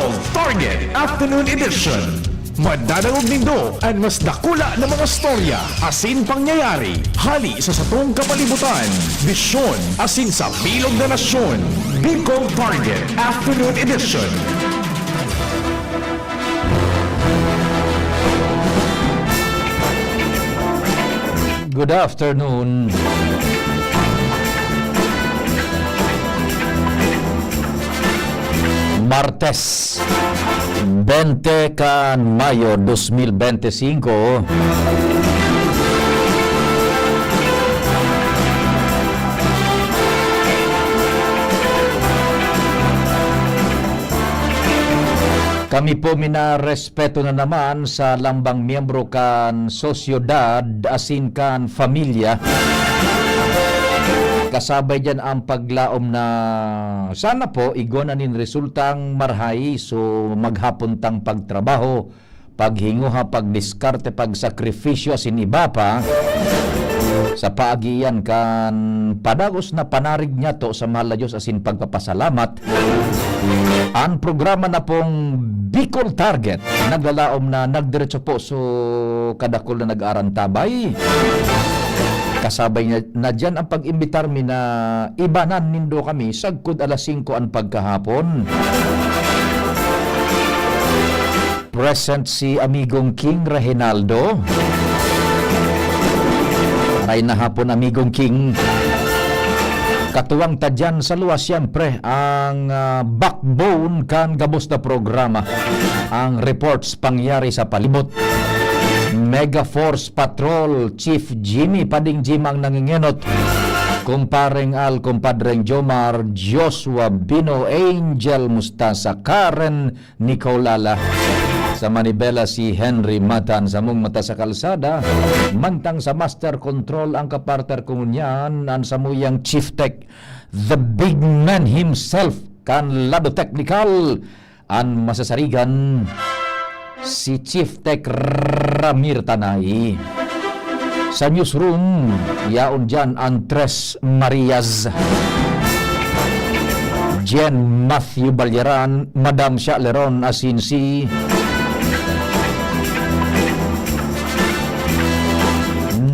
Bicol Target Afternoon Edition. Madadangog nindo ang mas dakula na mga storya, asin pangyayari, hali sa satong kapalibutan, bisyon, asin sa bilog na nasyon. Bicol Target Afternoon Edition. Good afternoon. Martes 20 Mayo 2025. Kami po minarespeto na naman sa lambang miyembro kan sosyedad asin kan familia. Kasabay dyan ang paglaom na sana po igonanin resultang marhay, so maghapon tang pagtrabaho, paghinguha, pagdiskarte, pagsakripisyo asin iba pa sa paagian kan padagos na panarig niya to sa mahal na Diyos asin pagpapasalamat. Ang programa na pong Bicol Target naglalaom na nagdiretso po so kadakol na nag-arantabay. Kasabay na dyan ang pag-imbitar mi na ibanan nindo kami sagkod alas 5 ang pagkahapon. Present si amigong King Reginaldo. Aray na hapon amigong King. Katuwang tadyan sa luwas siyempre ang backbone kan gabos na programa. Ang reports pangyari sa palibot. Mega Force Patrol Chief Jimmy Pading Jimang nangingenot, kumpareng Al, kumpadreng Jomar, Joshua Bino, Angel Mustasa, Karen Nicolala. Sa Manibela si Henry Matan, sa mong mata sa kalsada, mantang sa Master Control ang kapartner kumunyan, ang samuyang Chief Tech, the big man himself, kan lado technical, ang masasarigan, si Chief Tech Ramir Tanay. Sa newsroom, yaon dyan Andres Marias, Jen Matthew Balyaran, Madam Shaleron Asinsi,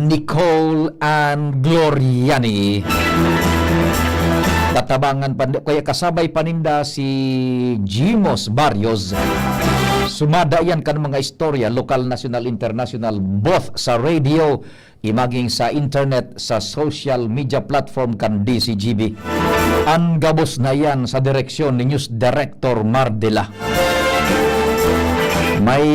Nicole and Gloriani. Tatabangan kaya kasabay paninda si Jimos Barrios. Sumada yan kan mga istorya, lokal, national, international, both sa radio, imaging sa internet, sa social media platform kan DCGB. Ang gabos na yan sa direksyon ni News Director Mardela. May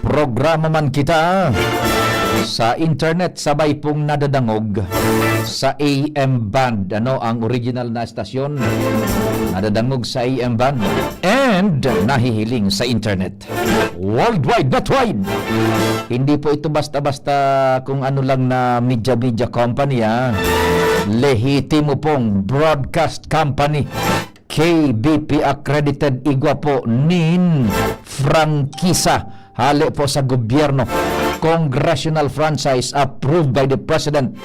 programa man kita sa internet, sabay pong nadadangog sa AM band, ang original na estasyon nadadangog sa AM band and nahihiling sa internet worldwide, not wide. Hindi po ito basta-basta kung ano lang na media company, lehitimo pong broadcast company, KBP accredited, igwa po nin frankisa, hali po sa gobyerno, congressional franchise approved by the President.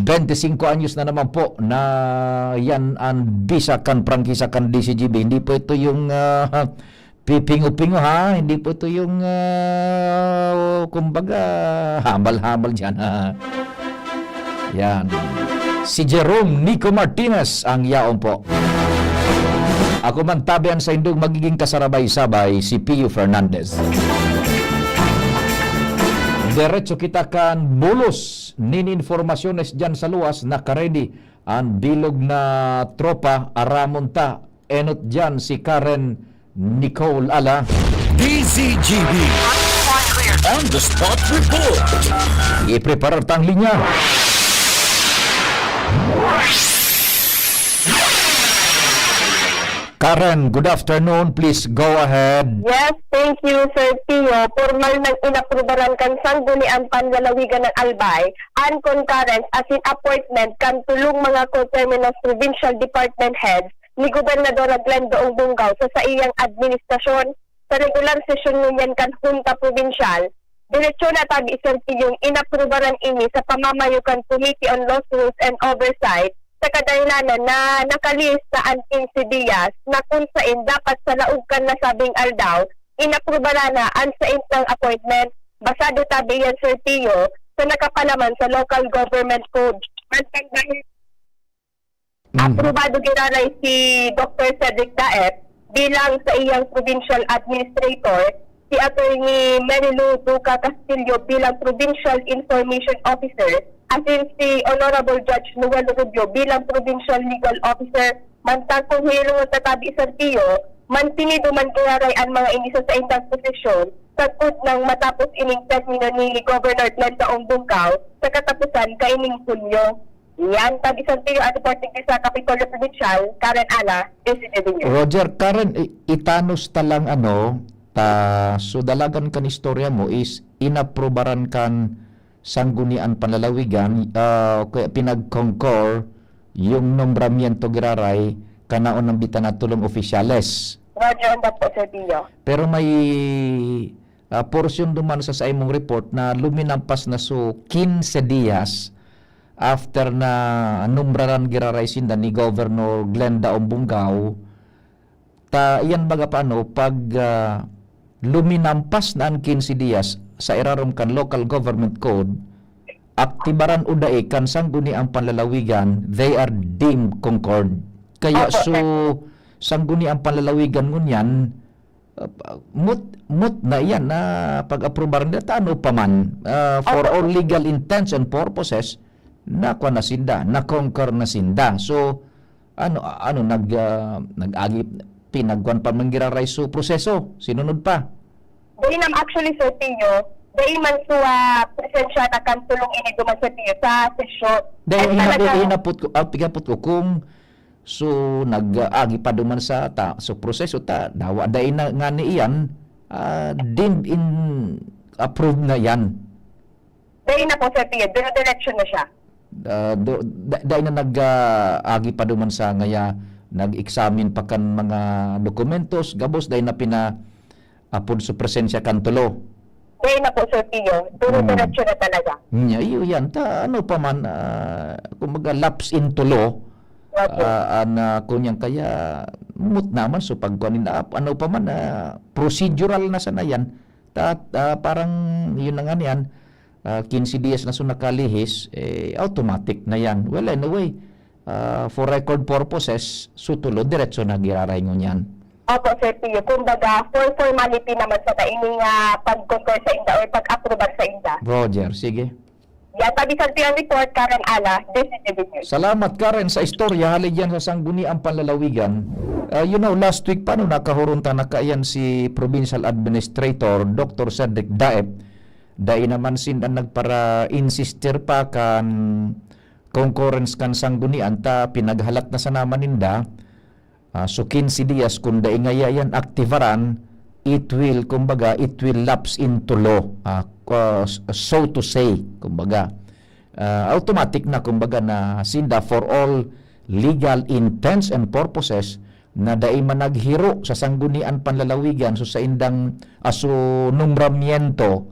25 anyos na naman po na yan ang bisa kan prangkisa kan DCGB. Hindi po ito yung pipingo-pingo, hindi po ito yung kumbaga hambal-hambal dyan, Yan. Si Jerome Nico Martinez ang yaon po. Ako man tabian sa indong magiging kasarabay-sabay si Pio Fernandez. Diretso kita kan bulos nin informasyones dyan sa luwas, nakaredy ang bilog na tropa aramonta enot dyan si Karen Nicole Ala. DCGB On the Spot Report. I-prepare tang linya. Karen, good afternoon. Please go ahead. Yes, thank you, Sir Tio. Formal nang inaprubaran kan sanggunian panlalawigan ng Albay and concurrence as in appointment kan tulong mga co-terminus provincial department heads ni Gobernador Glendo Bungaw sa iyang administrasyon sa regular session ngunyan kan Junta Provincial. Diretsyo na tag Sir Tio yung inaprubaran ini sa pamamayukan Committee on Laws, Rules and Oversight sa kadahilanan na nakalist sa Anting si Diaz na kung saan dapat sa laugkan na sabing aldaw, inaprobara na ang saint ng appointment basado tabi yan Sir Tio sa nakapalaman sa local government code. Mantang dahil aprobado ginaray si Dr. Cedric Daep bilang sa iyang provincial administrator, si Attorney Marilu Duca Castillo bilang Provincial Information Officer, asin si Honorable Judge Noel Rubio bilang Provincial Legal Officer, mantang kung hilong tatabi Sir Tio, mantinido man kinaray ang mga inisa sa indang posisyon, sagkod ng matapos ining termino ni Governor Glenda Ongdungkaw sa katapusan kaining Hulyo. Yan, tabi Sir Tio at reporting sa Capitolio Provincial, Karen Ana, President News. Roger, Karen, itanos talang so dalagan kan istorya mo is inaprobaran kan sanggunian panlalawigan, kaya pinag-concur yung nombramiento giraray kanaon ng bitan na tulong opisyales. Roger, on po Sir Tio. Pero may portion duman sa imong report na luminampas na so 15 dias after na numbraran giraray sinda ni Governor Glenda Ombungao. Iyan baga paano pag luminampas na ang 15 dias sa irarom kan local government code, aktibaran uday kan sangguni ang panlalawigan, they are deemed concord. Kaya so sangguni ang panlalawigan ngunyan, mut na yan na pag-aprobaran na ano pa man, for all legal intents and purposes, nakwa na sinda, na-conquer na sinda. So, nag-agip, pinagwan pa manggiraray so proseso, sinunod pa. Dahil nam actually Sir Tio, dahil man suwa presensya na kan tulong ini duman Sir Tio sa sesyon. Dahil pigapot ko kung so nag-agi pa duman sa so proseso dawa dahil na nga ni iyan deemed in approved na yan. Dahil na po Sir Tio, direction na siya. Dahil na nag-agi pa duman sa ngaya nag-examine pa kan mga dokumentos gabos dahil na apod sa presensya kan tulo. Dahil na po Sir Tio, direction na talaga. Iyo yan ano pa man kumbaga lapse into law kunyang kaya mut naman so pagkuanin ano pa man procedural na sana yan parang yun na nga yan 15 dias na so nakalihis automatic na yan. Well anyway for record purposes sutulo diretso na giraray ngon yan. Opo Sir Tio, kumbaga for formality naman sa kaining pag-concur sa inda or pag-aprobar sa inda. Roger, sige. Yan, tabi Sir Tio ang report, Karen Ala, President News. Salamat Karen sa istorya halig yan sa sangguniang panlalawigan. Last week pa nakahurunta na kaayan si Provincial Administrator Dr. Cedric Daep. Dahil naman sinda nagpara insister pa kan concurrence kan sanggunian pinaghalat na sa naman ninda. So 15 dias kung dahil ngayon aktivaran, it will lapse into law. So to say, automatic na na sinda for all legal intents and purposes na dahil man naghiro sa sanggunian panlalawigan so sa indang nombramiento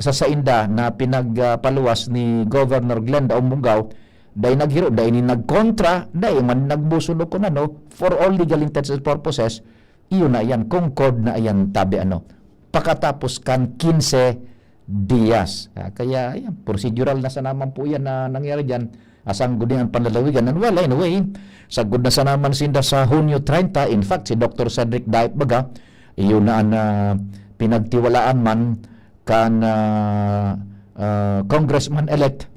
sa inda na pinagpaluwas ni Governor Glenda Ombungao dahil naghiro, dahil nagkontra, dahil man nagbusulo ko for all legal intents and purposes, iyon na yan, concord na yan tabi pakatapos kan 15 dias. Kaya yan, procedural na sa naman po yan na nangyari dyan, asang gunian panlalawigan. And well, anyway, sagod na sa naman sinda sa Hunyo 30, in fact, si Dr. Cedric Daep baga, iyon na pinagtiwalaan man kan Congressman-elect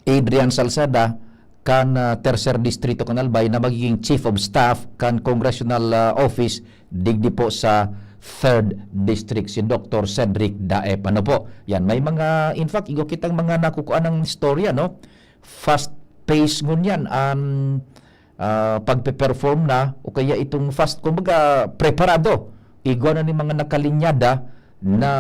Adrian Salceda kan Tercer Distrito kan Albay na magiging Chief of Staff kan Congressional Office digdi po sa 3rd District si Dr. Cedric Daep. Ano po? Yan, may mga, in fact, igo kitang mga nakukuha ng istorya, fast pace ngun yan ang pagpe-perform na o kaya itong fast, kumbaga, preparado. Igo na ni mga nakalinyada na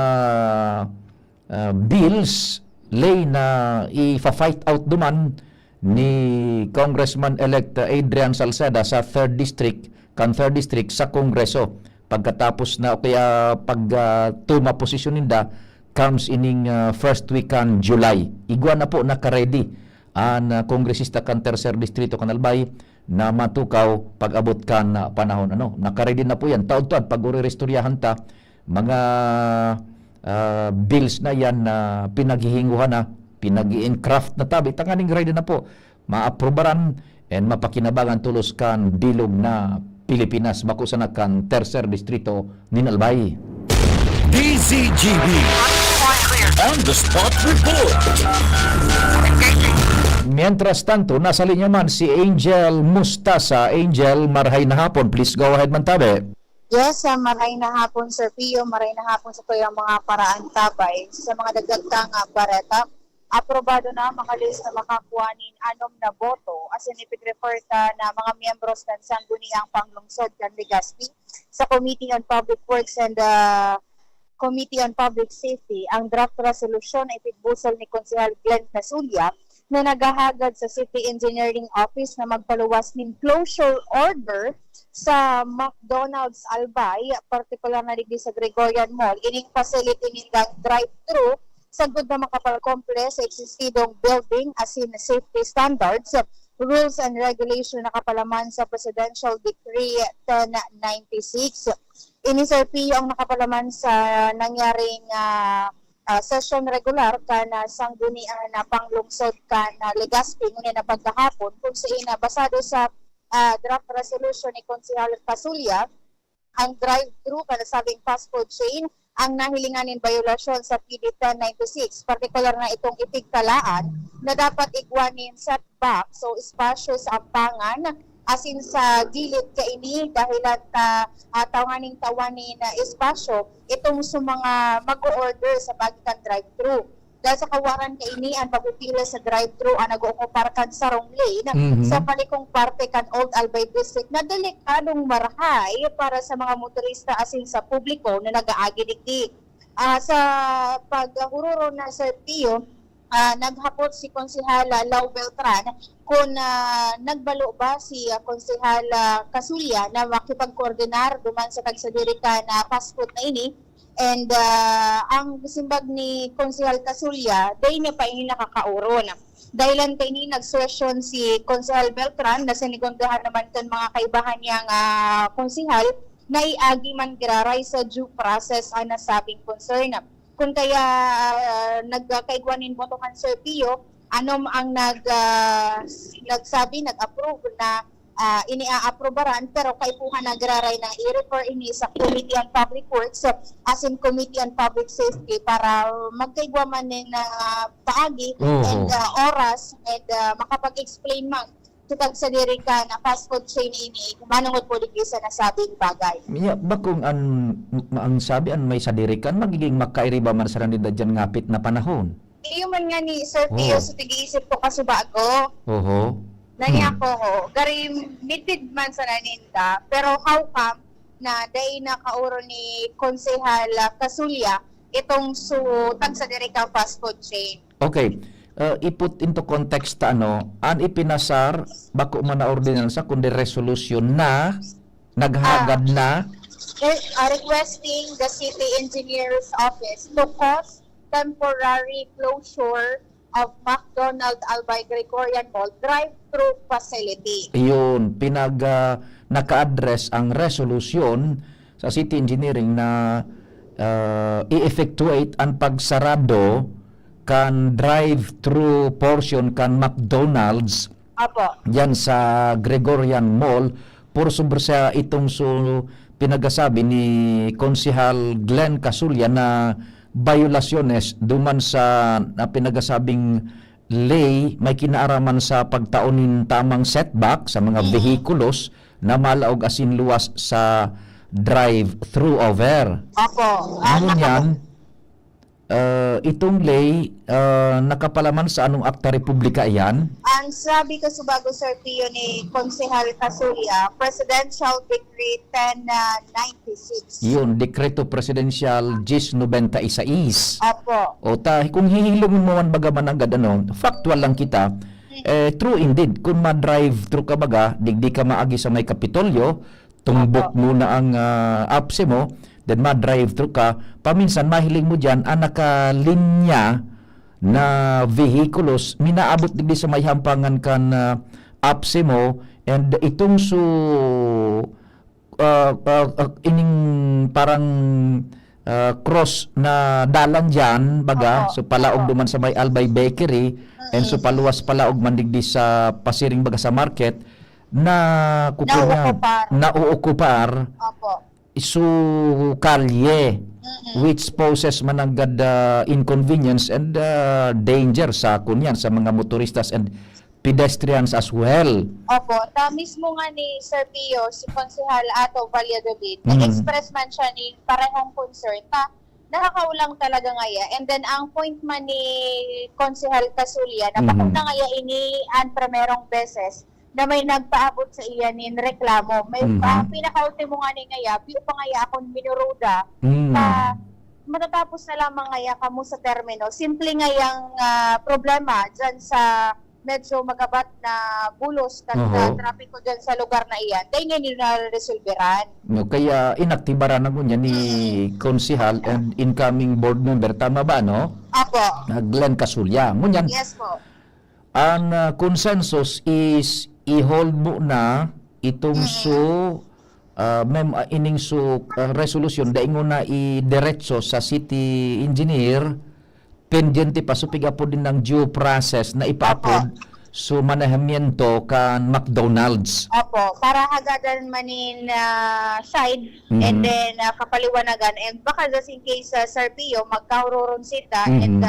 bills lay na i-fight out duman ni Congressman-elect Adrian Salceda sa 3rd District sa Kongreso. Pagkatapos na o kaya pag tuma posisyon ninda comes ining first week kan July. Igwa na po naka-ready an kongresista kan tercer distrito kan Albay na matukaw pag-abot kan panahon nakaready na po yan taon-taon pag urerestoryahan ta mga bills na yan na pinaghihinguhan na pinag-i-craft na tabi tanganing ready na po maaprobaran and mapakinabangan tulos kan bilog na Pilipinas bako sa kan tercer distrito nin Albay. DZGB On the Spot Report. Mientras tanto, nasa linya man si Angel Mustasa. Angel, marhay na hapon. Please go ahead man tabi. Yes, maray na hapon Sir Pio, maray na hapon sa tuyang mga paraan tabay. Sa mga dagdag bareta, aprobado na mga list na makakuhanin 6 na boto as in ipig-refer ta na mga miyembros ng Sangguniang Panglungsod kan Legazpi sa Committee on Public Works and Committee on Public Safety. Ang draft resolution ay pitbusol ni Konsehal Glenn Casulia na naghahagad sa City Engineering Office na magpaluwas ng closure order sa McDonald's Albay, particular na digdi sa Gregorian Mall. Ining facility nilang drive-thru sa good na makapal-komple sa existidong building as in safety standards, rules and regulation na kapalaman sa Presidential Decree 1096. Ini Sir Pio ang nakapalaman sa nangyaring session regular kana sanggunian na panglungsod kana Legazpi ngunit na pagkahapon kung saan basado sa draft resolution ni Konsehal Casulia ang drive-thru kana sabing fast food chain ang nahilinganin violasyon sa PD 1096, particular na itong itigtalaan na dapat igwanin setback, so espasyo sa ampangan asin sa gilid kaini dahil at tawaning na espasyo itong sa mga mag-order sa bagikan drive-thru. Dahil sa kawaran kaini ang pagpipila sa drive-thru ang nag-ookupar kan sarong lane sa palikong parte kan Old Albay District na delikadong marahay para sa mga motorista asin sa publiko na nag-aagi digdi. Sa paghururo na Sir Pio, naghapot si Konsehal Lau Beltran kung nagbalo ba si Konsehal Casulia na makipag-koordinar duman sa tagsadirika na fast food na ini. And ang simbag ni Konsehal Casulia, dahil niya pa ini nakakauron. Dahilan kay ni nag-session si Konsehal Beltran na sinigondahan naman kan mga kaibahan niyang konsehal na iagi man giraray sa due process ang nasabing concern. Kung kaya nagkaigwanin mo tohan Sir Pio, anom ang nagsabi, nag-approve na iniaaprobaran pero kaipuhan nagraray na i-refer ini sa Committee on Public Works as in Committee on Public Safety para magkaigwa man ng paagi and oras and makapag-explain man tutag sa diri ka na fast food chain ini manungod po digdi sa nasabing bagay. Ba kung ang sabi an may sadirikan magiging makairiba man sa nila dyan ngapit na panahon. Iyo man nga ni Sir Pio sa tig-iisip ko kasubago. Oho. Nani ako gari mitid man sa naninda pero how come na day na kauro ni Konsehal Casulia itong tag sa diri ka fast food chain. Okay. I-put into context an ipinasar bako man na ordinal sa kundi resolution na naghagad na requesting the City Engineer's Office to cause temporary closure of McDonald's Albay Gregorian Mall drive-thru facility. Iyon, naka-address ang resolution sa City Engineering na i-effectuate ang pagsarado kan drive-thru portion kan McDonald's Apo. yan sa Gregorian Mall por sobre sa itong pinagasabi ni Konsehal Glenn Casulia na violaciones duman sa pinagasabing lay may kinaaraman sa pagtaunin tamang setback sa mga vehikulos na malaog asin luwas sa drive-thru over. Apo. Ano yan? Itong lay nakapalaman sa anong akta republika yan? Ang sabi ko subago Sir Pio ni Konsehal Casulia, Presidential Decree 1096. Yun, Dekreto Presidensyal 1096. Apo. O kung hihilungin mo man bagaman agad factual lang kita, true indeed, kung ma-drive-thru ka baga, digdi ka maagi sa may Kapitolyo, tumbok muna ang apse mo, then ma-drive-thru ka, paminsan mahiling mo dyan ang nakalinya na vehikulos minaabot digdi sa may hampangan kan APSEMO, and itong ining parang cross na dalan dyan baga, so palaog duman sa may Albay Bakery, and so paluwas palaog man digdi sa pasiring baga sa market na nauokupar Opo. isu kalye, which poses man agad inconvenience and danger sa kunyan sa mga motoristas and pedestrians as well. Opo, ta mismo nga ni Sir Pio, si Konsehal Ato Valladolid, nag-express man siya ni parehong concern ta nakakaulang talaga ngaya. And then ang point man ni Konsehal Casulia, napakot na ngaya ini ang primerong beses na may nagpaabot sa iya nin reklamo. May pinaka-ultimo nga ni ngaya, piyo pa ngaya akong minuruda, matatapos na lamang ngaya kamo sa termino. Simple ngayang problema dyan sa medyo magabat na bulos kan trapiko dyan sa lugar na iyan. Dahil nga nila-resolveran. No, kaya inaktibaran na niya ni Konsehal and incoming board member, tama ba, no? Apo. Glenn Casulia. Ngunyan, Yes po. ang consensus is i-hold mo na itong resolution daingon na i-diretso sa city engineer pendiente pa so pigapo din ng due process na ipaapod so manahamiento kan McDonald's. Opo, para hagadan manin side and then kapaliwanagan, and baka just in case Sir Pio magkahuroron sita and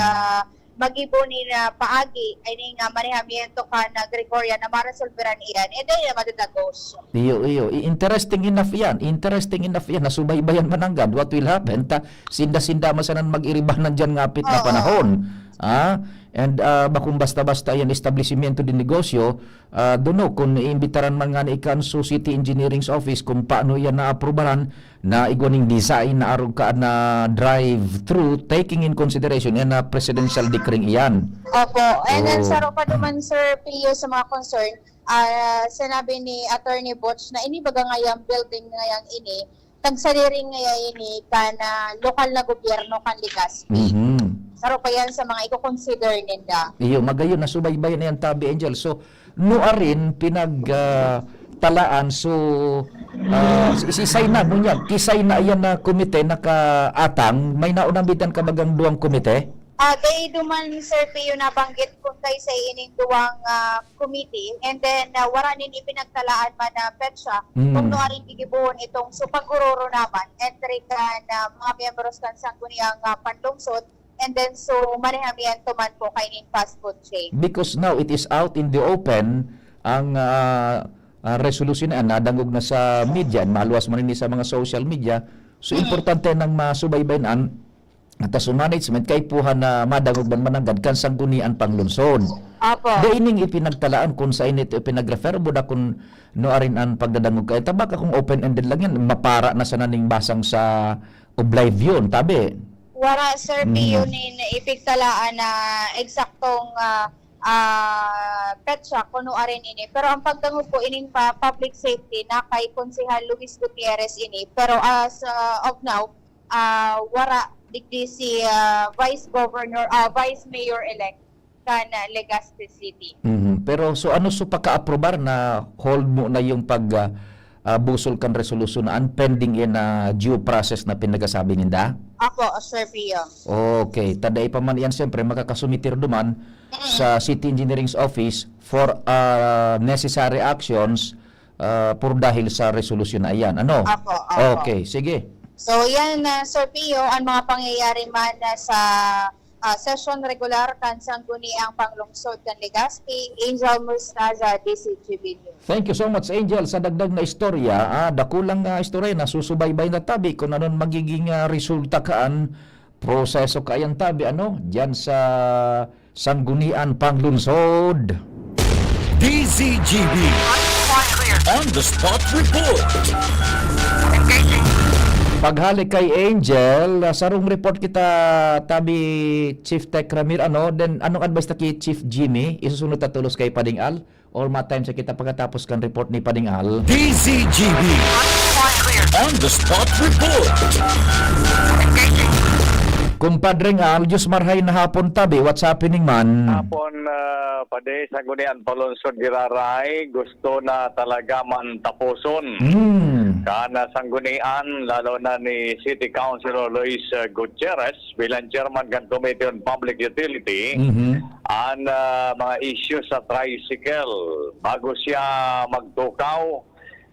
mag-ibo ni na paagi ay nga manihamiento ka na Gregoria na marasolveran iyan, and then madudagos. Iyo. Interesting enough yan. Nasubaybayan mananggad what will happen ta sinda-sinda masanan mag-iribanan dyan ngapit na panahon. And bakung basta-basta yan establishmento din negosyo, doon kung iimbitaran man nga ni Ikanso City Engineering's Office kung paano yan na-aprobaran na igwaning design na arog ka na drive-through taking in consideration yan na presidential decree iyan. Opo, and then saro pa naman Sir Pio sa mga concern, sinabi ni Attorney Butch na ini baga ngayang building ngayang ini, tagsaliring ngayang ini ka na lokal na gobyerno kan Legazpi. Saro pa yan sa mga i-consider ninda. Iyo, magayon na subaybay na yan Tabi Angel. So, nuarin pinagtalaan so isisay na mo niya. Kisay na yan na komite nakaatang. May naunambitan ka bagang duwang komite? Kay duman Sir Pio nabanggit kung tayo sa ining duwang committee, and then wala nin ipinagtalaan man na petsa kung nuaring gigibuhon itong supaguroro naman entry ka na mga miyembros kan sangguniang panlungsod. And then, so, manihamiento man po kainin fast food chain. Because now, it is out in the open, ang resolution na nadangog na sa media, maluwas man rin sa mga social media. So, importante nang masubaybayan at sa management, kay puha na madangog man mananggad, kan sanggunian panglungsod. Apo. Daining ipinagtalaan kung sa init ipinagrefer mo na kung noarin ang pagdadangog kay tabaka kung open-ended lang yan, mapara na sa naning basang sa oblivion, tabi. Wala Sir Pio nin ipigtalaan na eksaktong petsa kuno arin ini, pero ang pagdangog po ining public safety na kay Konsehal Luis Gutierrez ini, pero as of now wala digdi si Vice Mayor elect kan Legazpi City. Pero so ano so pagka-aprobar na hold mo na yung busol kan resolution na pending in due process na pinagasabi ninda? Ako, Sir Pio. Okay, taday pa man yan siyempre makakasumitir duman sa City Engineering's Office for necessary actions por dahil sa resolution na yan. Ano? Ako. Okay, sige. So yan Sir Pio, ang mga pangyayari man sa session regular kan sangguniang panglungsod kan Legazpi, Angel Mustaza, DCGB News. Thank you so much, Angel, sa dagdag na istorya. Dakulang istorya na susubaybay na tabi kung anon magiging resulta kaan, proseso kayan tabi, dyan sa sanggunian panglungsod. DCGB On the Spot Report. Paghalik kay Angel, sarong report kita tabi Chief Tech Ramir, then anong advice na kay Chief Jimmy, isusunod tatulos kay Padingal? Or ma-time sa kita pagkatapos kan report ni Padingal? DCGB On the Spot Report. Kumpadring Al, Diyos marhay na hapon tabi. What's happening man? Hapon, pade sa gunian palunsod giraray, gusto na talaga man tapuson. Kana sanggunian, lalo na ni City Councilor Luis Gutierrez bilang Chairman ng Committee on Public Utility, ang mga issues sa tricycle bago siya magtukaw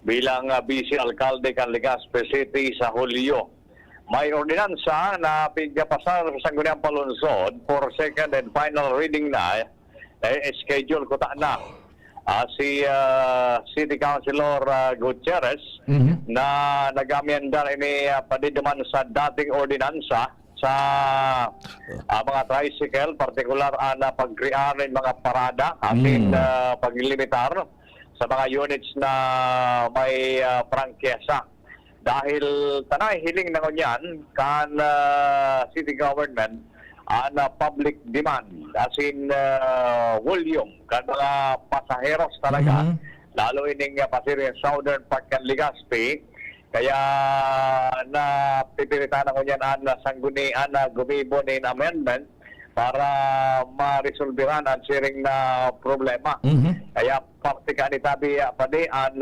bilang Vice Alcalde ng Legazpi City sa Hulyo. May ordinansa na pigapasar sa Sangguniang Palunsod for second and final reading na schedule ko na. Si City Councilor Gutierrez na nag-amyenda ini padidaman sa dating ordinansa sa mga tricycle, partikular na pagkrearin mga parada asin paglimitar sa mga units na may prangkesa. Dahil tanay hiling na ngunyan kan city government na public demand as in volume kan mga pasaheros talaga lalo ining pasir southern part kan Legazpi kaya na pipilitan na ngunyan na sanggunian na gumibon in amendment para ma-resolveran ang sharing na problema. Kaya praktika ni tabi padi ang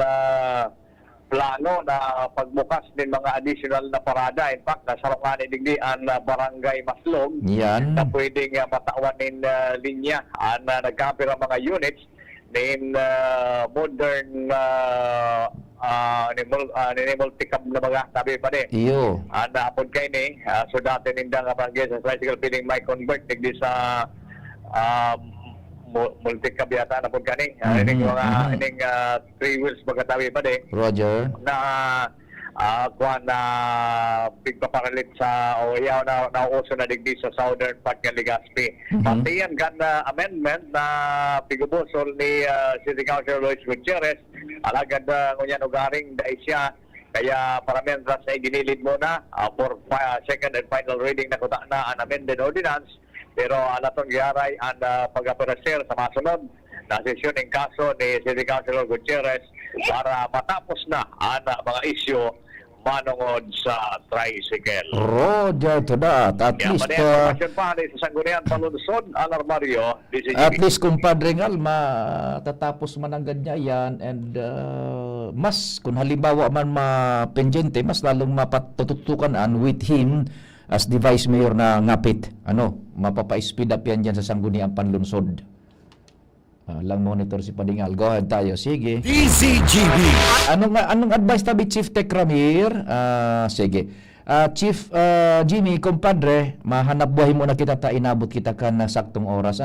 plano na pagbukas din mga additional na parada. In fact, nasarungan digdi ang barangay Maslog Yan. na pwedeng matawan ng linya na nagkapira mga units in modern multicab na mga tabi pa din. Iyo. Naapod kayo ni, so dati nindang barangay sa tricycle piling may convert digdi sa multicab yata na po kani. Ining mga ining 3 wheels magkatabi pa din. Roger. Na kuha na pigpaparalit sa yaw na uso na digdi sa southern part ng Legazpi. Pati yan kan amendment na pigubusol ni City Councilor Luis Gutierrez alagad ngunyan ugaring dahil siya kaya paramihan sa ginilid muna for second and final reading na kuta na an amended ordinance. Pero alatong giharay ang pag-aparecer sa masunod na sesyon ng kaso ni City Councilor Gutierrez para matapos na ang mga isyu manungod sa tricycle. Roger to that. At Kaya least, informasyon pa sa Sangguniang Palunsod, Alarmario, DCGB. at least kumpadring Al, matatapos man ang ganyan yan and mas, kung halimbawa man mapendyente, mas lalong mapatutukan with him as the Vice Mayor na ngapit, mapapa-speed up yan dyan sa Sangguniang Panlunsod. Lang monitor si Padingal. Go ahead tayo. Sige. DZGB. Anong advice tabi Chief Tech Ramir? Sige. Chief Jimmy, compadre, mahanap buhay muna kita inabot kita ka na saktong oras.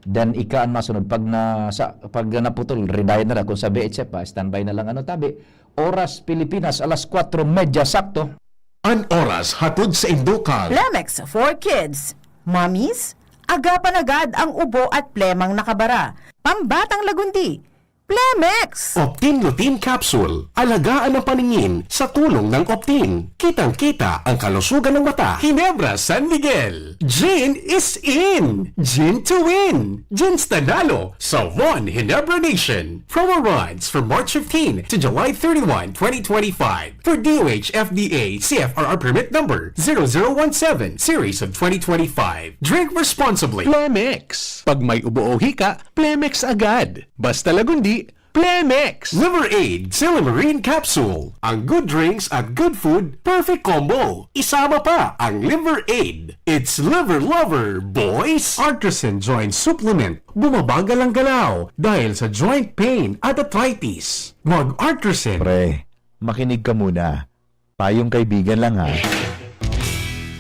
Then ikaan masunod. Pag naputol, redirect na lang. Kung sa BHF, standby na lang. Tabi? Oras Pilipinas, alas 4:30 sakto. An oras hatod sa Indokal. Plemex for Kids. Mommies, agapan agad ang ubo at plemang nakabara. Pambatang lagundi. Plemex! Optin Lutein Capsule. Alagaan ang paningin sa tulong ng Optin. Kitang-kita ang kalusugan ng mata. Ginebra, San Miguel. Gin is in. Gin to win. Gin's Tanalo sa One Ginebra Nation. Promo runs from March 15 to July 31, 2025 for DOH FDA CFRR permit number 0017 series of 2025. Drink responsibly. Plemex. Pag may ubo o hika, Plemex agad. Basta lagundi, Plemex. Liver Aid Silimarine Capsule. Ang good drinks at good food, perfect combo. Isama pa ang Liver Aid. It's liver lover, boys. Artisan Joint Supplement. Bumabagal ang galaw dahil sa joint pain at arthritis. Mag-Artisan. Pre, makinig ka muna. Payong kaibigan lang ha.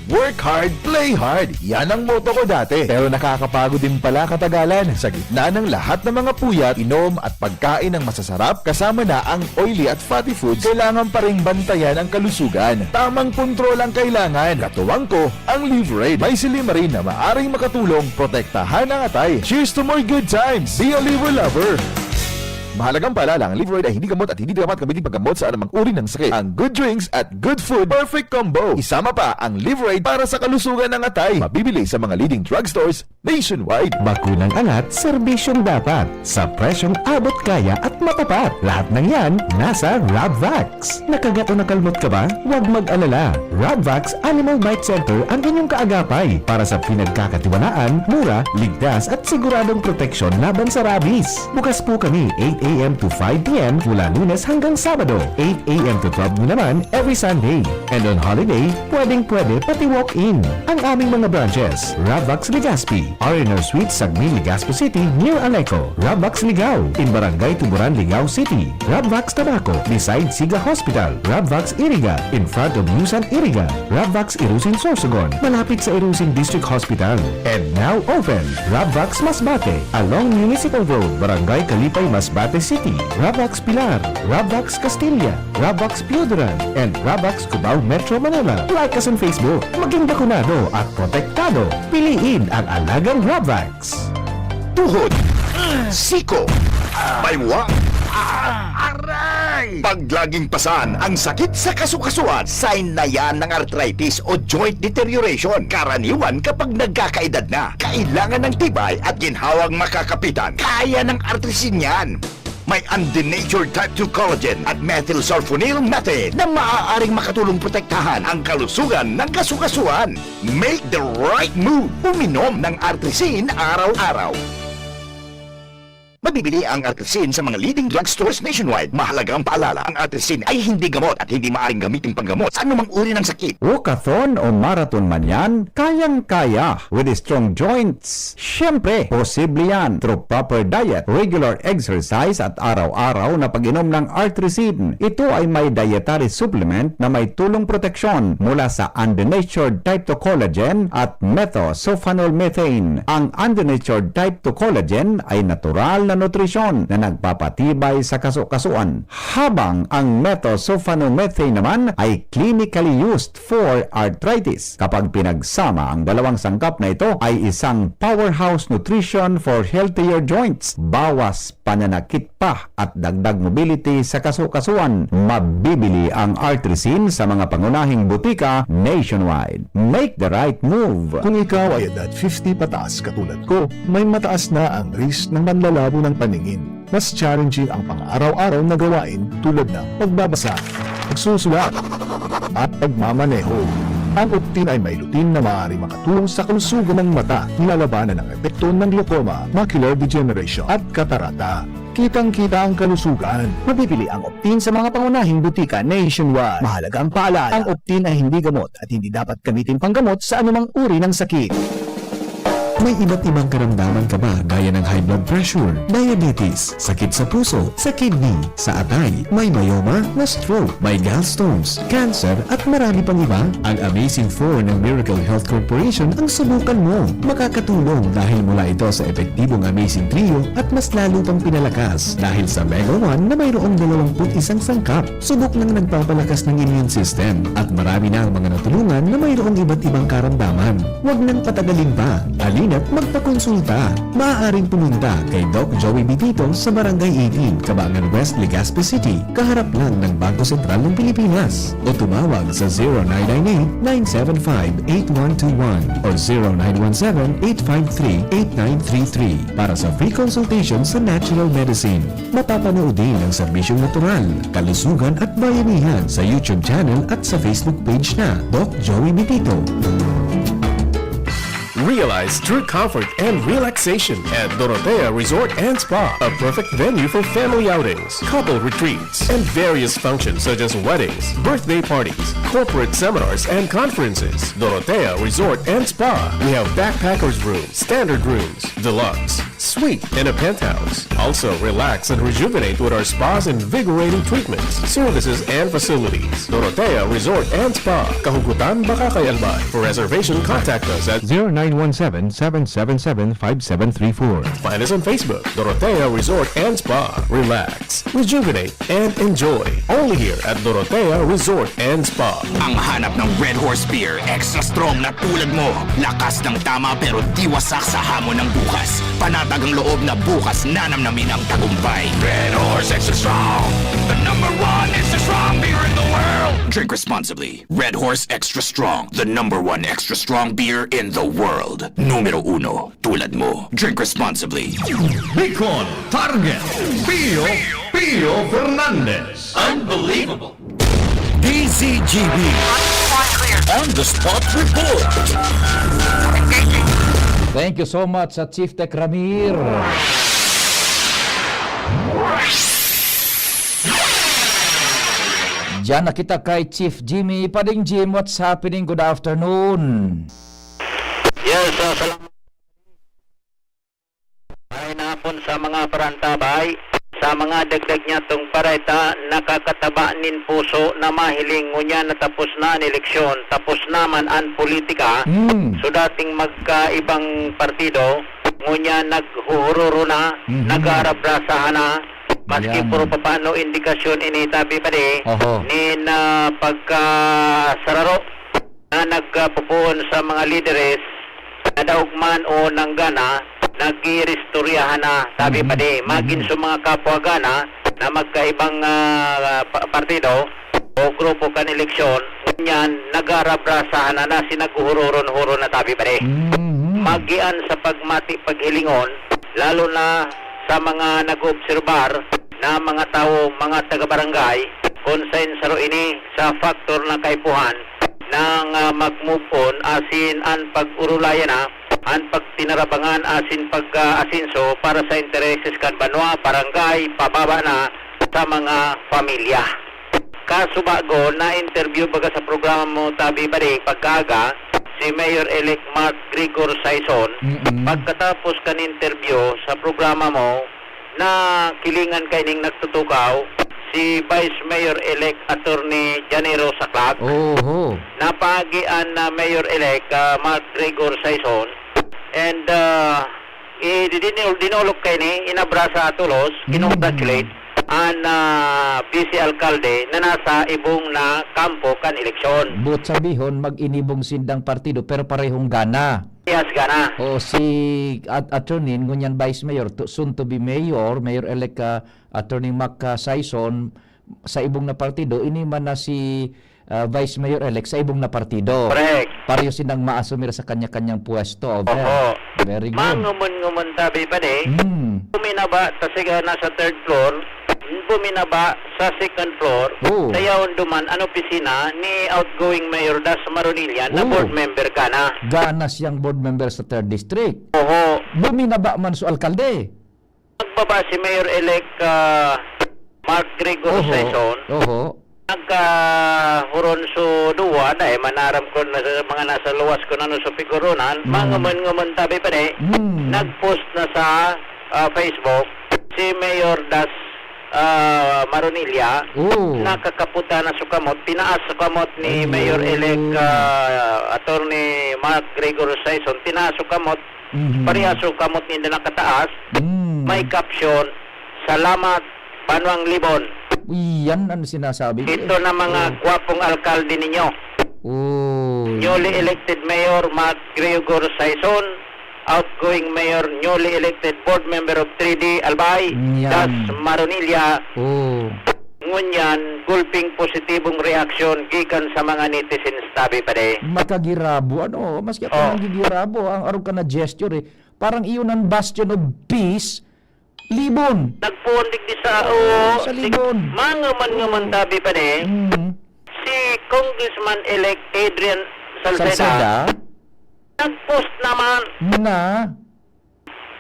Work hard, play hard. Yan ang motto ko dati. Pero nakakapagod din pala katagalan. Sa gitna ng lahat ng mga puyat, inom at pagkain ng masasarap, kasama na ang oily at fatty foods, kailangan pa ring bantayan ang kalusugan. Tamang kontrol ang kailangan. Katuwang ko, ang Liver Aid. May silimarin na maaring makatulong, protektahan ang atay. Cheers to more good times. Be a liver lover. Mahalagang paalala, ang Liveroid ay hindi gamot at hindi dapat gamitin paggamot sa anumang uri ng sakit. Ang good drinks at good food, perfect combo. Isama pa ang Liveroid para sa kalusugan ng atay. Mabibili sa mga leading drugstores nationwide. Bakunang angat, serbisyong dapat. Sa presyong abot kaya at matapat. Lahat ng yan, nasa Rabvax. Nakagat o nakalmot ka ba? Huwag mag-alala. Rabvax Animal Bite Center ang inyong kaagapay para sa pinagkakatiwalaan, mura, ligtas at siguradong proteksyon laban sa rabies. Bukas po kami 8 a.m. to 5 p.m. mula Lunes hanggang Sabado, 8 a.m. to 12 noon naman every Sunday. And on holiday, pwedeng-pwede pati walk-in. Ang aming mga branches, Rabvax Legazpi, R&R Suite, Sagmi, Legazpo City, near Aleco. Rabvax Ligao, in Barangay Tuburan, Ligao City. Rabvax Tabaco, beside Siga Hospital. Rabvax Iriga, in front of Yusan Iriga. Rabvax Irusin Sorsogon, malapit sa Irusin District Hospital. And now open, Rabvax Masbate, along Municipal Road, Barangay Kalipay, Masbate City. Rabvax Pilar, Rabvax Castilla, Rabvax Piudaran, and Rabvax Cubao Metro Manila. Like us on Facebook, maging bakunado at protektado. Piliin ang alagang Rabvax. Tuhod, siko, baywa, aray! Pag laging pasan ang sakit sa kasukasuan, sign na yan ng arthritis o joint deterioration. Karaniwan kapag nagkakaedad na, kailangan ng tibay at ginhawang makakapitan. Kaya ng artrisin yan. May undenatured type 2 collagen at methylsulfonyl methane na maaaring makatulong protektahan ang kalusugan ng kasukasuan. Make the right move. Uminom ng artrisin araw-araw. Mabibili ang artrisin sa mga leading drugstores nationwide. Mahalagang paalala, ang artrisin ay hindi gamot at hindi maaaring gamitin panggamot sa anumang uri ng sakit. Walkathon o marathon man yan, kayang-kaya with strong joints. Siyempre, posible yan through proper diet, regular exercise at araw-araw na pag-inom ng artrisin. Ito ay may dietary supplement na may tulong proteksyon mula sa undenatured type 2 collagen at methylsulfonyl methane. Ang undenatured type 2 collagen ay natural na nutrisyon na nagpapatibay sa kasukasuan, habang ang methylsulfonyl methane naman ay clinically used for arthritis. Kapag pinagsama ang dalawang sangkap na ito ay isang powerhouse nutrition for healthier joints, bawas pananakit pa at dagdag mobility sa kasukasuan. Mabibili ang artrisin sa mga pangunahing butika nationwide. Make the right move. Kung ikaw ay edad 50 pataas katulad ko, may mataas na ang risk ng panlalabo ng paningin. Mas challenging ang pang-araw-araw na gawain tulad ng pagbabasa, pagsusulat, at pagmamaneho. Ang Optin ay may lutin na maaari makatulong sa kalusugan ng mata, nilalabanan ang epekto ng glaucoma, macular degeneration at katarata. Kitang-kita ang kalusugan. Mabibili ang Optin sa mga pangunahing butika nationwide. Mahalaga ang paalala, ang Optin ay hindi gamot at hindi dapat gamitin panggamot sa anumang uri ng sakit. May iba't ibang karamdaman ka ba gaya ng high blood pressure, diabetes, sakit sa puso, sa kidney, sa atay, may myoma, na stroke, may gallstones, cancer at marami pang iba? Ang Amazing 4 ng Miracle Health Corporation ang subukan mo. Makakatulong dahil mula ito sa epektibong Amazing Trio at mas lalo pang pinalakas dahil sa Mega 1 na mayroong 21 sangkap. Subok lang nagpapalakas ng immune system at marami na ang mga natulungan na mayroong iba't ibang karamdaman. Huwag nang patagalin pa. At magpakonsulta. Maaaring pumunta kay Doc Joey Bitito sa Barangay 18, Cabangan West, Legazpo City, kaharap lang ng Bangko Sentral ng Pilipinas. O tumawag sa 0998-975-8121 or 0917-853-8933 para sa free consultation sa natural medicine. Mapapanood din ang serbisyong natural, kalusugan at bayanihan sa YouTube channel at sa Facebook page na Doc Joey Bitito. Realize true comfort and relaxation at Dorotea Resort and Spa, a perfect venue for family outings, couple retreats, and various functions such as weddings, birthday parties, corporate seminars, and conferences. Dorotea Resort and Spa. We have backpackers rooms, standard rooms, deluxe, suite, and a penthouse. Also, relax and rejuvenate with our spa's invigorating treatments, services, and facilities. Dorotea Resort and Spa, Kahugutan, Bakakay, Albay. For reservation, contact us at 0917-777-5734. Find us on Facebook, Dorotea Resort and Spa. Relax, rejuvenate, and enjoy. Only here at Dorotea Resort and Spa. Ang hanap ng Red Horse Beer, extra strong na tulad mo. Lakas ng tama pero di wasak sa hamon ng bukas. Panata matatag ang loob na bukas nanamnamin ang tagumpay. Red Horse Extra Strong, the #1 extra strong beer in the world. Drink responsibly. Red Horse Extra Strong, the #1 extra strong beer in the world. Numero 1, tulad mo. Drink responsibly. Bicol, Target, Pio Fernandez. Unbelievable. DZGB on the spot report. Thank you so much sa Chief Tech Ramir. Diyan na kita kay Chief Jimmy Pading Jim. What's happening? Good afternoon. Yes, salamat. Ay napon sa mga parantabay, sa mga dagdag niya tong pareta, nakakataba nin puso na mahiling ngunya na tapos na ang eleksyon, tapos naman ang politika. So dating magkaibang partido, ngunya naghuhururo na, nag-arabrasahan na, maski Yan. puro paano indikasyon ini tabi pa Oho. ni na pagkasararo na nagpupuon sa mga líderes na daugman o nanggana nag-iristoryahan na sabi pa magin sa mga kapwa-gana na magkaibang partido o grupo kan eleksyon nyan nag-arabrasahan na sinag-uhuron-huro na tabi pa magian sa pagmati paghilingon lalo na sa mga nag-obserbar na mga tao, mga taga-barangay kung sa ini sa faktor na kaipuhan ng mag-move on asin ang pag-urulayan na ang pagtinarabangan asin pag-asinso para sa intereses kan banwa, barangay, pababa na sa mga pamilya. Kaso bago na interview baga sa programa mo tabi pagkaga si Mayor-elect Mark Gregor Saison. Pagkatapos kan interview sa programa mo na kilingan kaining nagtutukaw si Vice Mayor-elect Attorney Janero Saclac. Oho. Napagian na Mayor-elect Mark Gregor Saison and dinulog kay ni inabrasa tulos kinongratulate ang vice alkalde na nasa ibong na kampo kan eleksyon. But sabihon mag-inibong sindang partido pero parehong gana. Yes, gana. O si attorney ngunyan Vice Mayor soon to be Mayor, Mayor-elect Attorney Mac Saison sa ibong na partido, ini man na si Vice Mayor-elect sa ibong na partido. Correct. Pareho sinang maasumir sa kanya-kanyang pwesto. Oho. Very good. Mangumun-ngumun tabi pa Buminaba sa siga nasa third floor, buminaba sa second floor, sayaw duman ang opisina ni outgoing Mayor Das Maronilla na board member ka na. Gana siyang board member sa 3rd District. Oho. Buminaba man sa alkalde. Magbaba si Mayor-elect Mark Gregor Saison. Oho. Nagkahuron so duwa dahil manaram ko na sa mga nasa luwas ko na sa figurunan, mangumun-ngumun tabi pa nagpost na sa Facebook si Mayor Das Maronilla nakakaputa na sukamot, pinaas sukamot ni Mayor-elect Attorney Mark Gregor Saison, tinaas sukamot, parehas sukamot ni na nakataas, may caption, "Salamat Banwang Libon." Yan ang sinasabi. Ito na mga gwapong alkalde ninyo. Newly elected Mayor Mark Gregor Saison, outgoing Mayor, newly elected board member of 3D Albay, Das Maronilla. Ngunyan, gulping positibong reaksyon gikan sa mga netizens tabi pa Makagirabo, maski ako nagigirabo, ang araw ka na gesture parang iyon ang bastion of peace. Libon. Nagpuundig di sa sa Libon. Mangaman tabi pa si Congressman-elect Adrian Salceda nag-post naman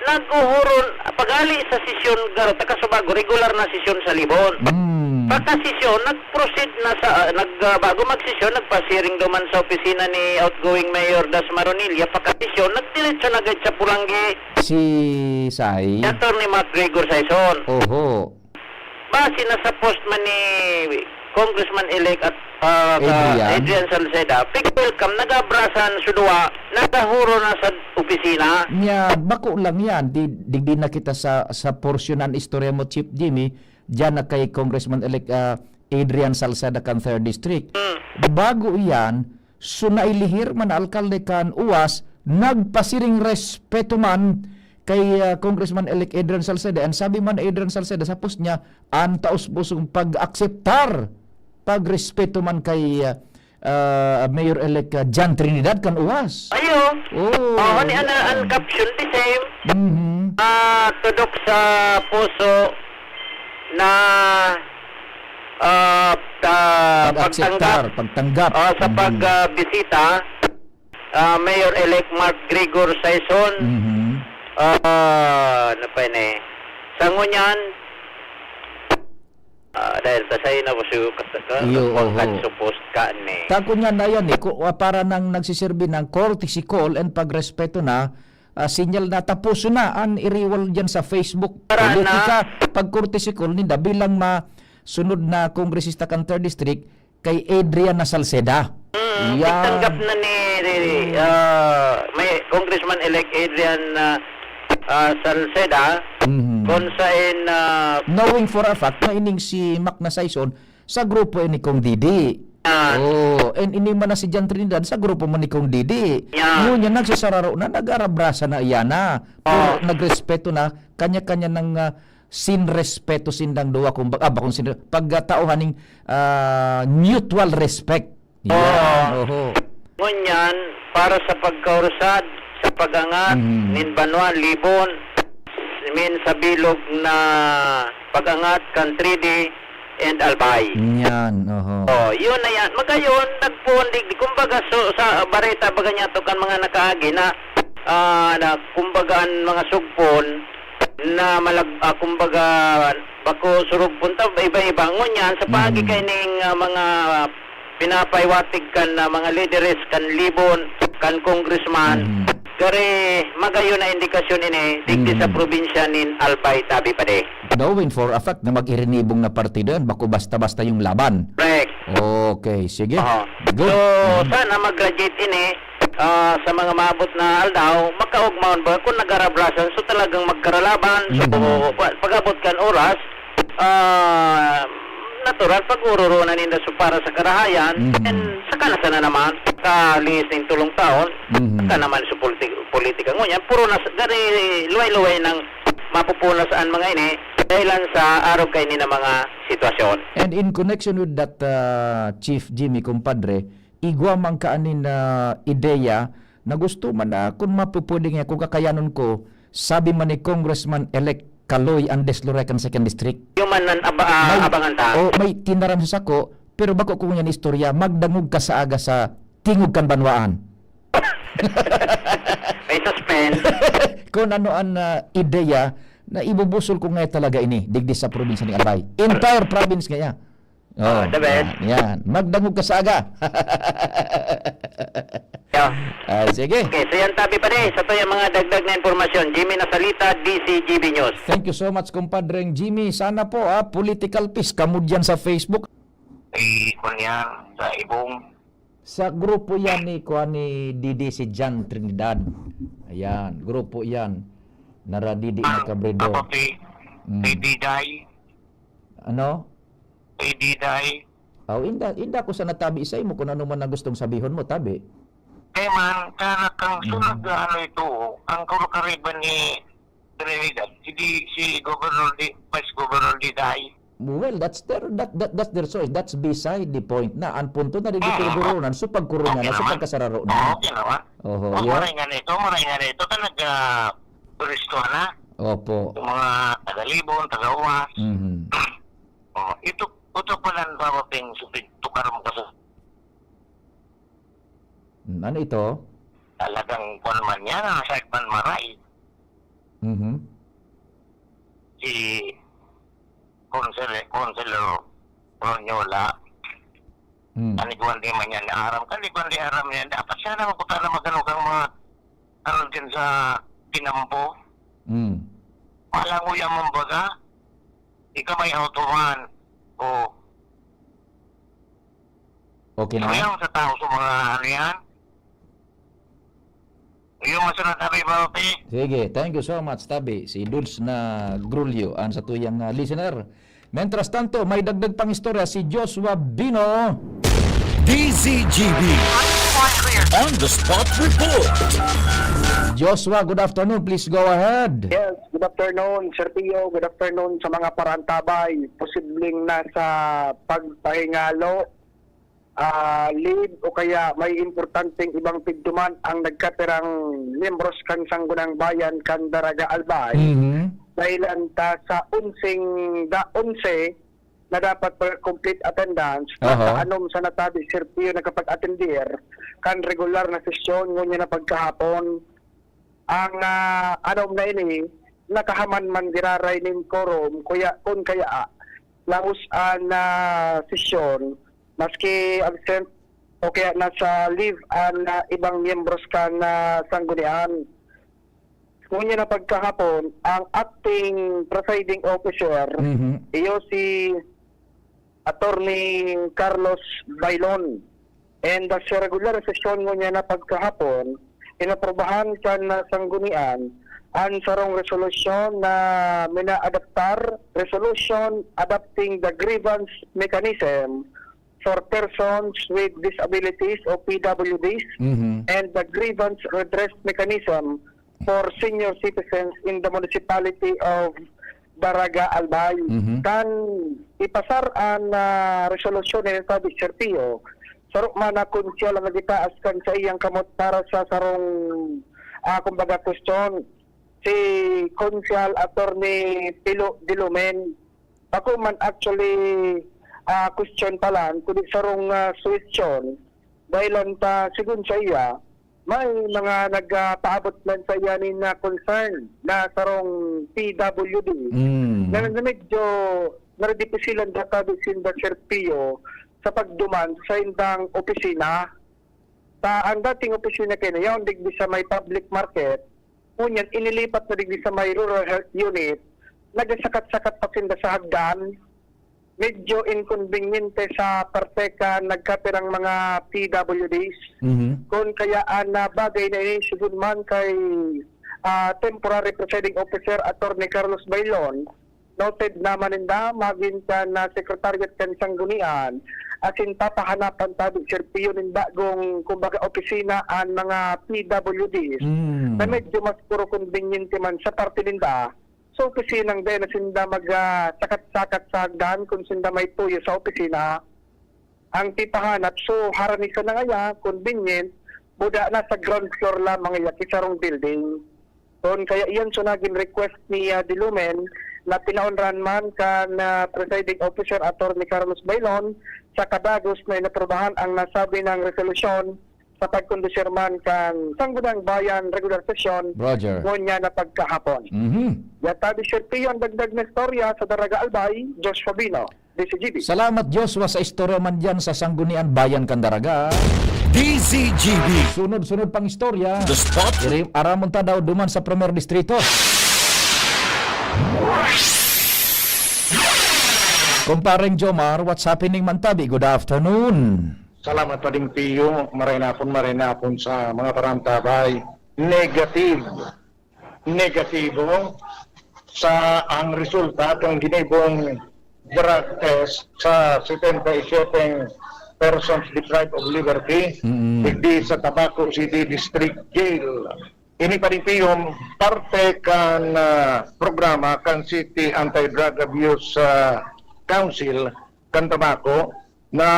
nag-uhuron pagali sa sesyon garot kasubago regular na sesyon sa Libon. Pagka-sesyon nag-proceed na sa bago mag-sesyon nagpasiring duman sa opisina ni outgoing Mayor Das Maronilla. Pagka-sesyon nagdiretso na agad sa Pulanggi si Sai Attorney Mark Gregor Saison. Oho. Base na sa post man ni Congressman-elect at Adrian Salceda, big welcome, nag-abrasan sudwa, nagahuro na sa opisina. Bako lang yan. Di na kita sa porsyonan istorya mo, Chief Jimmy, dyan na kay Congressman-elect Adrian Salceda kan 3rd District. Bago yan, so nailihir man alkalde kan uwas, nagpasiring respeto man kay Congressman-elect Adrian Salceda. And sabi man Adrian Salceda sa post niya, ang taos-pusong pag-akseptar, pagrespeto man kay Mayor-elect John Trinidad kan uwas. Ayo. Oh. Ani ang caption the same. Mhm. Tudok sa puso na pagtanggap. sa pagbisita Mayor-elect Mark Gregor Saison. Mhm. Ano pa yun eh. Sa ngunyan, dahil tasay na po siya Iyo, supposed ka ni. Tako niya na yan para nang nagsisirbi ng courtesy call and pagrespeto na sinyal na tapuso na ang iriwal dyan sa Facebook Para politika pag courtesy call ninda bilang masunod na kongresista kan 3rd District kay Adrian Salceda. Tanggap na ni may Congressman-elect Adrian Salceda kung saan Knowing for a fact na ining si Mac na Saison sa grupo ni Kong Didi. And ini man na si John Trinidad sa grupo man ni Kong Didi. Ngunyan nagsasararo na, nag-arabrasa na iyana. Pero nagrespeto na, kanya-kanya ng sinrespeto sindang duwa pagkatauhan ng mutual respect. ngunyan para sa pagkaurusad sa pagangat nin Banwa Libon min sa bilog na pagangat kan 3D and Albay. Yan, Yun na yan. Magayon, nagpundig, kumbaga sa bareta baga niya to kan mga nakaagi na kumbaga mga sugpon na kumbaga bako surug punta iba-iba ngunyan sa paagi kay ning mga pinapaywatig kan mga leaders kan Libon kan congressman kare magayon na indikasyon ini digdi sa probinsya nin Albay tabi pade. Knowing for a fact na mag-irinibong na partido yan, bako basta-basta yung laban. Correct. Okay, sige. Good. So, sana mag-graduate ini sa mga maabot na aldaw, magkaugmaon ba kung nagarabrasan, so talagang magkaralaban. So, pag-abot kan oras, natural, pag-ururo na ninda so para sa karahayan, and saka na sana naman, kalis ng tulong taon, saka naman sa politika. Ngunyan, puro na, luway-luway ng mapupuna saan mga ini, dahilan sa araw kayo na mga sitwasyon. And in connection with that, Chief Jimmy, kumpadre, igwa man kaanin na ideya na gusto man na kung mapupwede nga kung kakayanon ko, sabi man ni Congressman-elect Kaloy Andes Lorecan 2nd District. Yung man abangan ta. May tinaram sa sako, pero bako kung yan istorya, magdangog ka sa aga sa tingog kan banwaan. May suspense. Kung ano ang ideya na ibubusol ko nga talaga ini, digdi sa probinsya ni Albay. Entire province nga the best. Yan. Magdangog ka sa aga. Sige. Okay, so yan tabi pa rin. Sa to yung mga dagdag na informasyon. Jimmy Nasalita, DCGB News. Thank you so much, kumpadreng Jimmy. Sana po, political peace. Kamud yan sa Facebook. Kung yan, sa ibong. Sa grupo yan ni Didi si John Trinidad. Ayan, grupo yan. Nara Didi na Cabredo. Diday. Ano? Diday. Inda ko sa natabi isa mo kung ano man na gustong sabihon mo, tabi. Man, kana kang sunod na ito, ang kulukariban ni Trinidad, si Vice Governor Diday. Well, that's their choice. That's beside the point na. Ang punto na rin ito so pagkurungan na, so pagkasararo na. Okay naman. Maray nga nito, talaga turisto na. Opo. Yung mga taga-Libon, taga-Uwas. Ito pala ang papating tukar mo kasi. Ano ito? Talagang konman niya na sa Ekman Maray. Si Conselor Ronyola. Kaniguan di man yan aram. Kaniguan di aram yan. Dapat siya naman kung tala magano kang mga ano din sa Pinampo. Malanguyan mong baga. Ika may automan. Okay na. Ngayon sa tao sa mga ano yan. Yung masunod tabi ba, Opi? Sige, thank you so much, tabi. Si Dulce na Grulio, ang sa tuyang listener. Mientras tanto, may dagdag pang istorya si Joshua Bino. DCGB On the spot report. Joshua, good afternoon. Please go ahead. Yes, good afternoon, Sir Pio. Good afternoon sa mga parantabay. Posibleng nasa pagpahingalo, lead o kaya may importanteng ibang pigduman ang nagkatirang membros kan Sanggunang Bayan kan Daraga Albay. Dahilan ta sa 11 na dapat per complete attendance sa anom sa natabi Sir Pio na kapag-attendir kan regular na sesyon ngunya na pagkahapon. Ang anom na ini nakahaman man diraray ning quorum kuya kun kaya laos na sesyon maski absent o kaya nasa leave ang ibang miyembros kan sanggunian. Ngunya na pagkahapon ang acting presiding officer iyo si Attorney Carlos Bailon, and sa regular session ngunya na pagkahapon inaprobahan kan sanggunian ang sarong resolution na mina-adaptar, resolution adapting the grievance mechanism for persons with disabilities o PWDs and the grievance redress mechanism for senior citizens in the municipality of Daraga Albay. Kan ipasar ang resolution ni sabi Sir Pio, sarok man na konsyal ang nagitaas kan sa iyang kamot para sa sarong kumbaga question si konsyal Attorney Pilo Dilumen. Ako man actually question pa lang kundi sarong question dahil ta sigun sa iya may mga nagpaabot man sa iya ni na concern na sarong PWD na medyo naredipisilan data bisin da Sir Pio sa pagduman sa indang opisina. Ang dating opisina kayo yung digdi sa may public market, ngunyan inilipat na digdi sa may rural health unit, nagasakat-sakat pa sinda sa hagdan, medyo inconveniente sa parteka nagkatirang mga PWDs. Kung kaya na bagay na ini sigud man kay temporary presiding officer Attorney Carlos Bailon, noted naman ninda maginta na secretariat kan sanggunian asin papahanapan tabi Sir Pio nin bagong kumbaga opisina ang mga PWDs na medyo mas puro conveniente man sa parte ninda. So opisinang din na sinda mag-sakat-sakat sa hagdan kung sinda may tuyo sa opisina ang tipahanap. So haranisa na nga convenient buda na sa ground floor lamang iya kisarong building. Doon kaya iyan so naging request ni Dilumen na pinaunran man kan presiding officer Attorney Carlos Bailon sa kadagos na inaprobahan ang nasabi ng resolusyon sa pagkondusir man kan Sanggunang Bayan regular session ngunya na pagkahapon. Yata di Sir Pio ang dagdag na istorya sa Daraga Albay, Josh Fabino, DCGB. Salamat Joshua sa istorya man dyan sa Sanggunian Bayan Candaraga. DCGB. Sunod-sunod pang istorya. The spot. Aramon ta daw duman sa Premier Distrito. Kumparing Jomar, what's happening man tabi? Good afternoon. Salamat pa ding Pio, maray na hapon sa mga parantabay. Negatibo sa ang resulta ng ginibong drug test sa 77 persons deprived of liberty digdi sa Tabaco City District Jail. Ini pa rin Pio, parte kan programa kan City Anti-Drug Abuse Council kan Tabaco na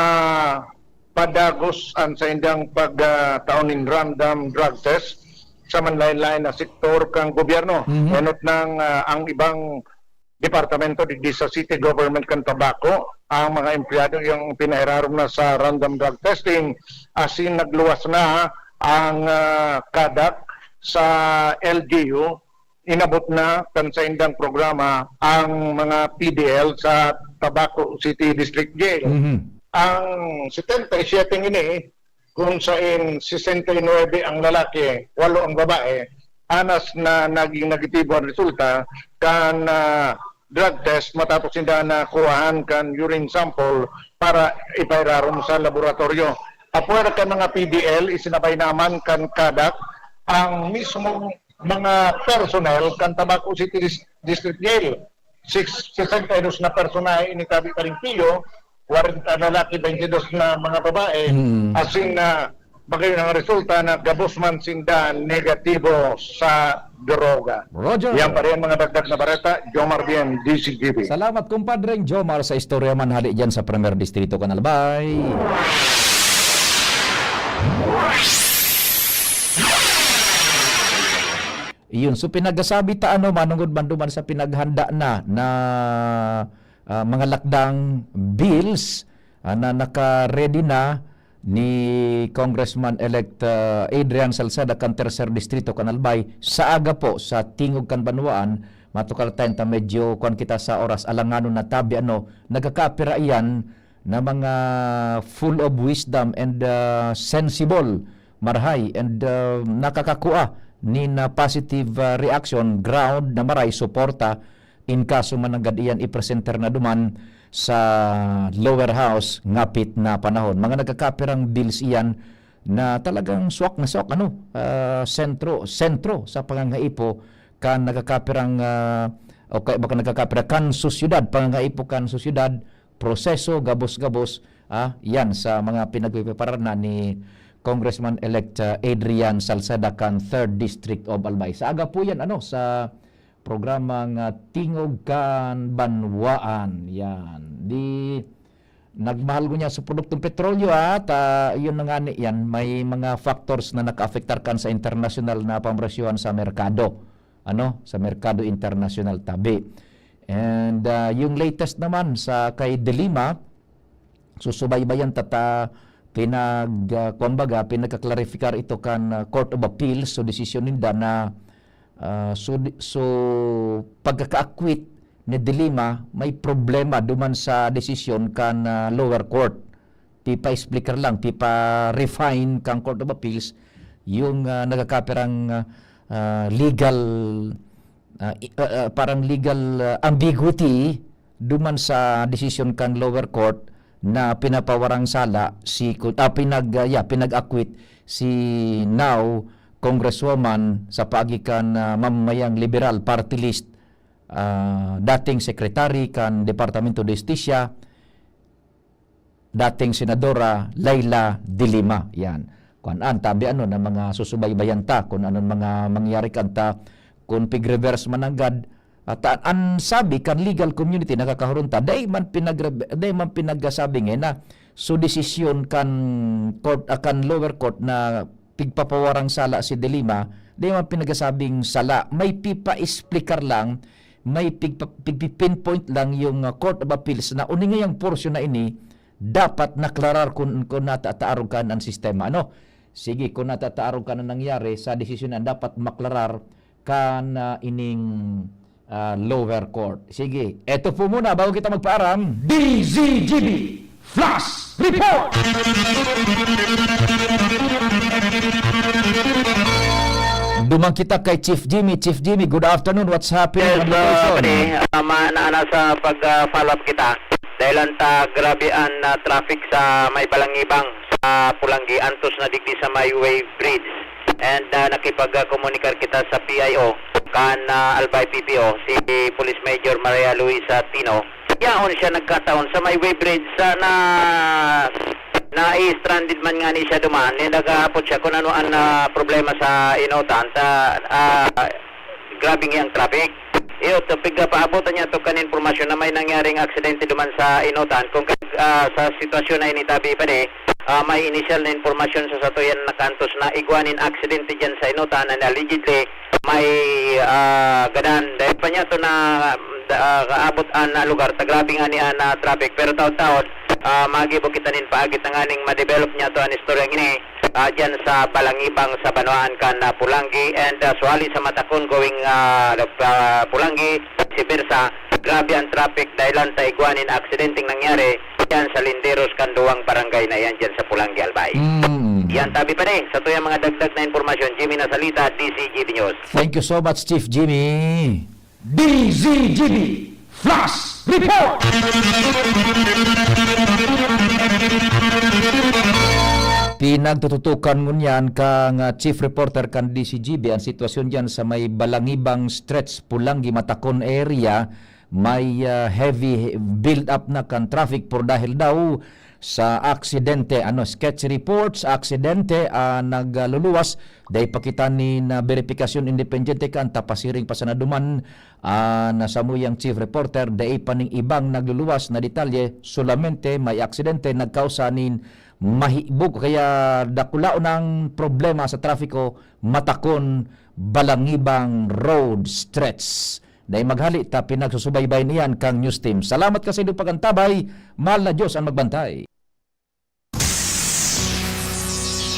padagos ang sa indang pagtaunin random drug test sa manlain-lain na sektor kang gobyerno. Menot ng ang ibang departamento di sa city government kan Tabaco, ang mga empleyado yung pinahirarom na sa random drug testing asin nagluwas na ang kadak sa LGU. Inabot na kan sa indang programa ang mga PDL sa Tabaco City District Jail. Ang 77 ini, kung saan 69 ang lalaki, 8 ang babae, anas na naging negatibo ang resulta kan drug test matapos hindi na kuhaan kan urine sample para ipairaron sa laboratorio. Apuera kan mga PDL, isinabay naman kan kadak ang mismong mga personnel kan Tabaco City District Jail. 62 na personal initabi pa rin Pio, 40 na lalaki, 22 na mga babae, asin na bagay ang resulta na gabos man sindan negatibo sa droga. Roger. Yan pa rin mga dagdag na bareta, Jomar Bien, DCGB. Salamat kumpadreng Jomar sa istorya man hali dyan sa Premier Distrito Kanalbay. Iyon, so pinagasabi ta ano manungod man duman sa pinaghanda na mga lakdang bills na naka-ready na ni Congressman-elect Adrian Salceda kan Tercer Distrito Kanalbay sa aga po sa Tingog kan Banwaan. Matukal tayo ta medyo kung kita sa oras alanganon na tabi nagkakapira iyan na mga full of wisdom and sensible marhay and nakakakua ni na positive reaction ground na maray suporta in kaso managad iyan i-presenter na duman sa lower house ngapit na panahon. Mga nagkakapirang bills iyan na talagang swak na swak sentro sa pangangaipo kan nagkakapirang o kaya baka nagkakapira kan sosyudad, pangangaipo kan sosyudad, proseso gabos-gabos yan sa mga pinagpipreparar na ni Congressman-elect Adrian Salceda kan 3rd District of Albay. Sa aga po yan sa programang Tingog kan Banwaan. Yan. Nagmahal ko niya sa produktong petrolyo at yun na nga yan, may mga factors na naka-affectar kan sa international na pamrasyon sa merkado. Sa merkado international tabi. And yung latest naman sa kay Delima, susubaybayan pinagkaklarifikar ito kan Court of Appeals so desisyon ninda na so pagkaka-acquit ni Delima may problema duman sa desisyon kan lower court. Pipa-explicar lang, pipa-refine kang Court of Appeals yung nagkakapirang legal parang legal ambiguity duman sa desisyon kan lower court na pinapawarang sala pinag-acquit si now Congresswoman sa pagikan mamamayang liberal party list dating sekretary kan Departamento de Justicia, dating senadora Laila De Lima. Yan. Kung tabi na mga susubaybayan ta kung anong mga mangyari kanta kung pig-reverse mananggad. At ang sabi kan legal community nakakahurunta day man pinagsabi na so desisyon kan court kan lower court na pigpapawarang sala si De Lima day man pinagasabing sala may pipa-explicar lang may pinpoint lang yung Court of Appeals na uningayang portion na ini dapat naklarar kung natataarog ka ng sistema sige kung natataarog ka na nangyari sa desisyon na dapat maklarar ka na ining lower court. Sige, eto po muna bago kita magpaaram. DZGB Flash Report! Dumang kita kay Chief Jimmy. Chief Jimmy, good afternoon. What's happening? Sa pag-follow up kita. Dahil grabe ang traffic sa may balangibang sa Pulangi, antos na digdi sa may Wave Bridge. And nakipag-komunikar kita sa PIO kan Albay PPO si Police Major Maria Luisa Tino. Yaon siya nagkataon sa may Wave Bridge na i-stranded man nga ni siya duman. Nagapot siya kung ano ang problema sa Inotan. Grabe nga ang traffic. Iyo, pagpaabotan niya ito kan informasyon na may nangyaring aksidente duman sa Inotan. Kung sa sitwasyon na initabi pa may initial na informasyon sa satuyan nakantos na igwanin aksidente dyan sa Inotan and allegedly may gadan. Dahil pa niya ito na kaabot na lugar. Tagrabe nga niya na traffic. Pero taon-taon, magibo kita nin paagit na nga ning ma-develop niya ito ang istorya ini dyan sa Balangibang sa Banwaan kan Pulangi and suwali sa Matakon going Pulangi, Sibirsa. Grabe ang traffic dahil sa igwanin aksidenteng nangyari yan sa Linderos Kanduang Barangay na yan dyan sa Pulangi, Albay. Yan tabi pa sa tuyang mga dagdag na informasyon. Jimmy Nasalita, DCGB News. Thank you so much, Chief Jimmy. DZGB Flash Report! Pinagtututukan ngunyan kang Chief Reporter kan DCGB ang sitwasyon dyan sa may Balangibang Stretch, Pulangi, Matakon area may heavy build up na kan traffic por dahil daw sa aksidente, sketch reports, aksidente nagluluwas, dahil pakita ni na verifikasyon independente kan tapasiring pa sa naduman nasamuyang chief reporter, dahil pa ning ibang nagluluwas na detalye, solamente may aksidente nagkausanin mahibog, kaya dakulao ng problema sa trafiko, matakon balangibang road stretch. Dahil maghali ta pinagsusubaybay niyan kang news team. Salamat kasi doon pagantabay. Mahal na Diyos ang magbantay.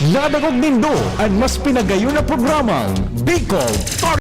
Nadagog nindo ang mas pinagayon na programang Bicol